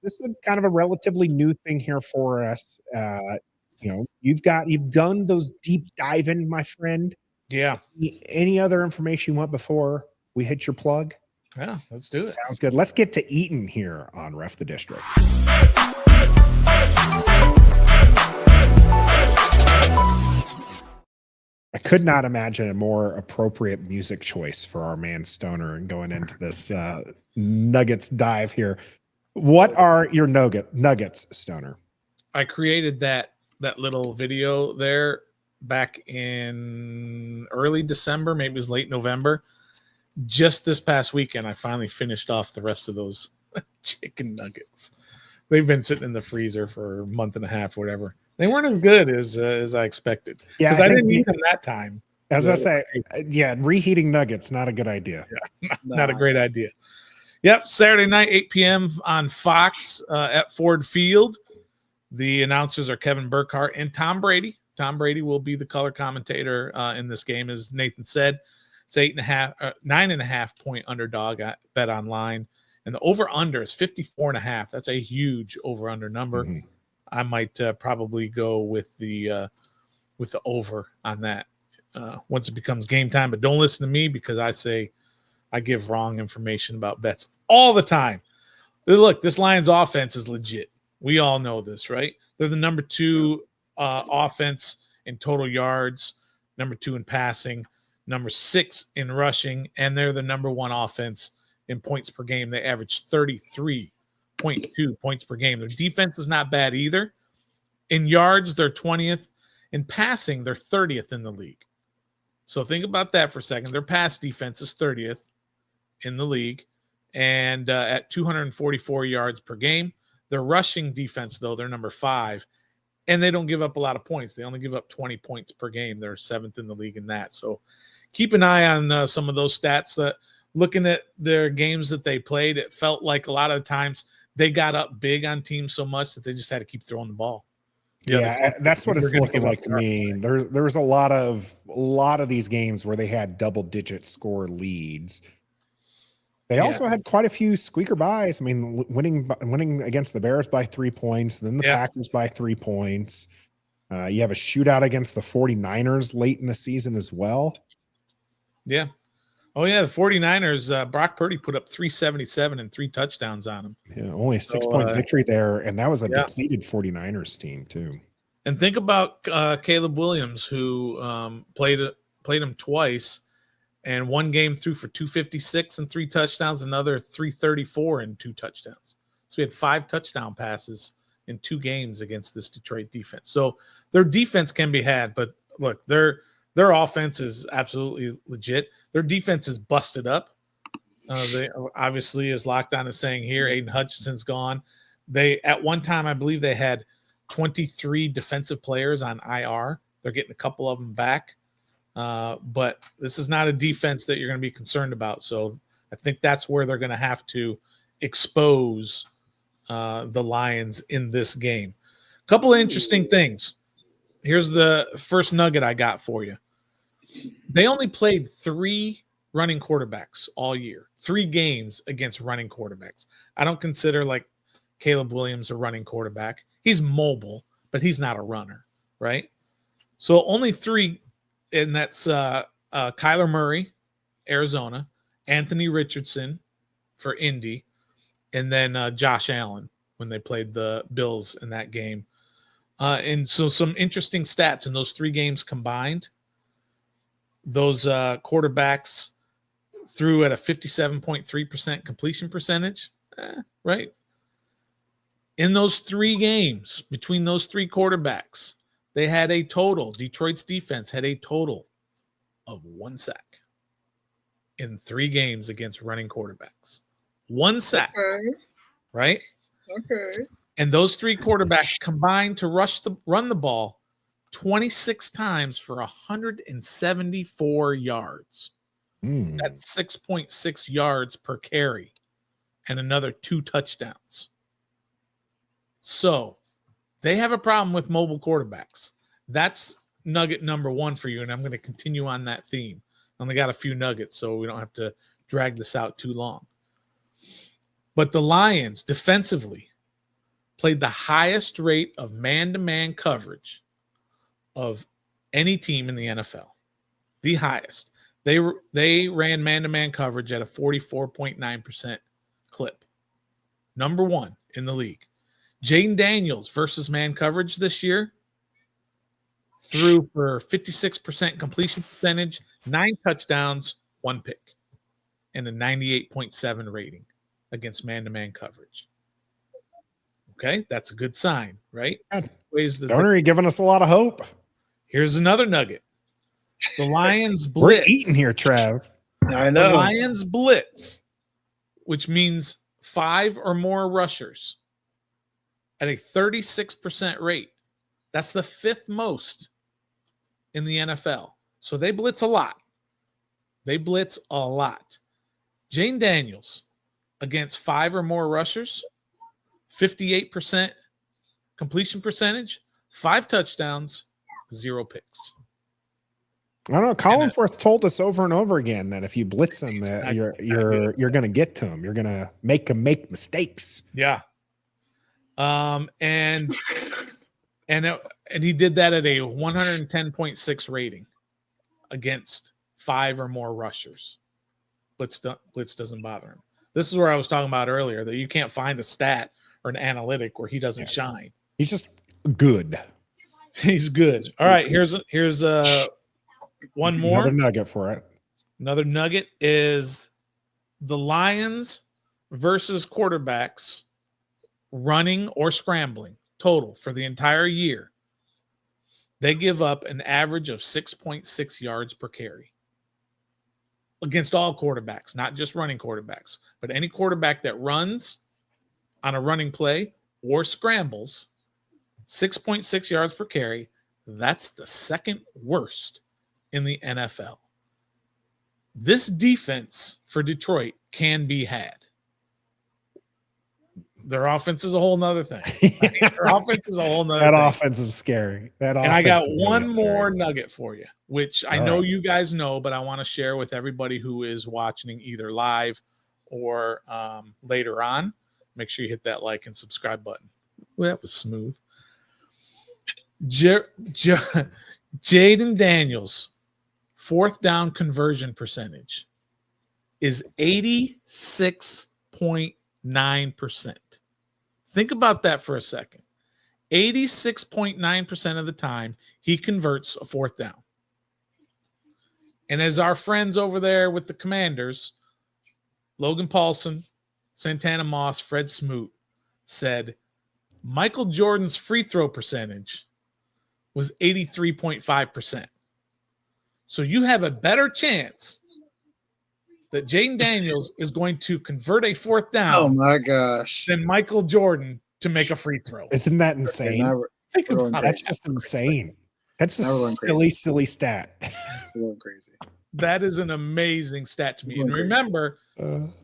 this is kind of a relatively new thing here for us. You've done those deep diving, my friend. Yeah. Any other information you want before we hit your plug? Yeah, let's do it. Sounds good. Let's get to eating here on Ref the District. I could not imagine a more appropriate music choice for our man Stoner and going into this Nuggets dive here. What are your nuggets, Stoner? I created that little video there back in early December, maybe it was late November. Just this past weekend, I finally finished off the rest of those chicken nuggets. They've been sitting in the freezer for a month and a half, whatever. They weren't as good as I expected. Yeah, because I didn't eat them that time. As I say, reheating nuggets, not a good idea. Yeah, not a great idea. Yep, Saturday night, 8 p.m. on Fox at Ford Field. The announcers are Kevin Burkhardt and Tom Brady. Tom Brady will be the color commentator in this game, as Nathan said. It's 9.5 point underdog at Bet Online, and the over under is 54.5. That's a huge over under number. Mm-hmm. I might probably go with the over on that once it becomes game time. But don't listen to me, because I give wrong information about bets all the time. Look, this Lions offense is legit. We all know this, right? They're the number 2 offense in total yards, number 2 in passing, number 6 in rushing, and they're the number 1 offense in points per game. They average 33.2 points per game. Their defense is not bad either. In yards, they're 20th. In passing, they're 30th in the league. So think about that for a second. Their pass defense is 30th in the league, and at 244 yards per game. Their rushing defense, though, they're number 5, and they don't give up a lot of points. They only give up 20 points per game. They're 7th in the league in that. So keep an eye on some of those stats. Looking at their games that they played, it felt like a lot of the times they got up big on teams so much that they just had to keep throwing the ball. Yeah, that's what it's looking like to me. There's a lot of these games where they had double-digit score leads. They also had quite a few squeaker buys. I mean, winning against the Bears by 3 points, then the Packers by 3 points. You have a shootout against the 49ers late in the season as well. Yeah. Oh, yeah, the 49ers, Brock Purdy put up 377 and 3 touchdowns on them. Yeah, only a 6-point victory there, and that was a depleted 49ers team too. And think about Caleb Williams, who played him twice, and one game threw for 256 and 3 touchdowns, another 334 and 2 touchdowns. So we had 5 touchdown passes in 2 games against this Detroit defense. So their defense can be had, but look, their offense is absolutely legit. Their defense is busted up. They obviously, as Lockdown is saying here, Aiden Hutchinson's gone. They, at one time, I believe they had 23 defensive players on IR. They're getting a couple of them back. But this is not a defense that you're going to be concerned about. So I think that's where they're going to have to expose the Lions in this game. A couple of interesting things. Here's the first nugget I got for you. They only played 3 running quarterbacks all year, 3 games against running quarterbacks. I don't consider like Caleb Williams a running quarterback. He's mobile, but he's not a runner, right? So only 3, and that's Kyler Murray, Arizona, Anthony Richardson for Indy, and then Josh Allen when they played the Bills in that game. And so some interesting stats in those 3 games combined. Those quarterbacks threw at a 57.3% completion percentage, right? In those 3 games, between those 3 quarterbacks, they had a total, Detroit's defense had a total of 1 sack in 3 games against running quarterbacks. 1 sack, right? Okay. And those 3 quarterbacks combined to run the ball 26 times for 174 yards. That's 6.6 yards per carry and another 2 touchdowns. So they have a problem with mobile quarterbacks. That's nugget number 1 for you, and I'm going to continue on that theme. I only got a few nuggets, so we don't have to drag this out too long. But the Lions, defensively, played the highest rate of man-to-man coverage of any team in the NFL. The highest. They ran man-to-man coverage at a 44.9% clip. Number one in the league. Jaden Daniels versus man coverage this year threw for 56% completion percentage, 9 touchdowns, 1 pick, and a 98.7 rating against man-to-man coverage. Okay, that's a good sign, right? Donor, giving us a lot of hope. Here's another nugget. The Lions We're blitz. eating here, Trev. I know. The Lions blitz, which means 5 or more rushers at a 36% rate. That's the 5th most in the NFL. So they blitz a lot. Jane Daniels against 5 or more rushers, 58% completion percentage, 5 touchdowns, 0 picks. I don't know. Collinsworth told us over and over again that if you blitz them, that you're going to get to them. You're going to make them make mistakes. Yeah. And he did that at a 110.6 rating against 5 or more rushers. Blitz doesn't bother him. This is where I was talking about earlier, that you can't find a stat or an analytic where he doesn't shine. He's just good. He's good. All right, here's one more. Another nugget for it. Another nugget is the Lions versus quarterbacks running or scrambling total for the entire year. They give up an average of 6.6 yards per carry against all quarterbacks, not just running quarterbacks, but any quarterback that runs on a running play or scrambles, 6.6 yards per carry. That's the 2nd worst in the NFL. This defense for Detroit can be had. Their offense is a whole nother thing. Their offense is a whole nother thing. That offense is scary. And I got one more nugget for you, which I know you guys know, but I want to share with everybody who is watching either live or later on. Make sure you hit that like and subscribe button. Well, that was smooth. Jaden Daniels' 4th down conversion percentage is 86.9%. Think about that for a second. 86.9% of the time, he converts a 4th down. And as our friends over there with the Commanders, Logan Paulson, Santana Moss, Fred Smoot, said Michael Jordan's free throw percentage was 83.5%. So you have a better chance that Jaden Daniels is going to convert a 4th down. Oh my gosh! Than Michael Jordan to make a free throw. Isn't that insane? Think about that. That's just insane. That's a silly stat. We're going crazy. That is an amazing stat to me. And remember,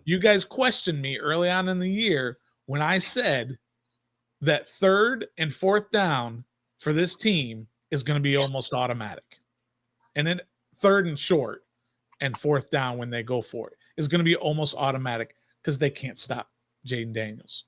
you guys questioned me early on in the year when I said that 3rd and 4th down for this team is going to be almost automatic. And then 3rd and short and 4th down when they go for it is going to be almost automatic because they can't stop Jaden Daniels.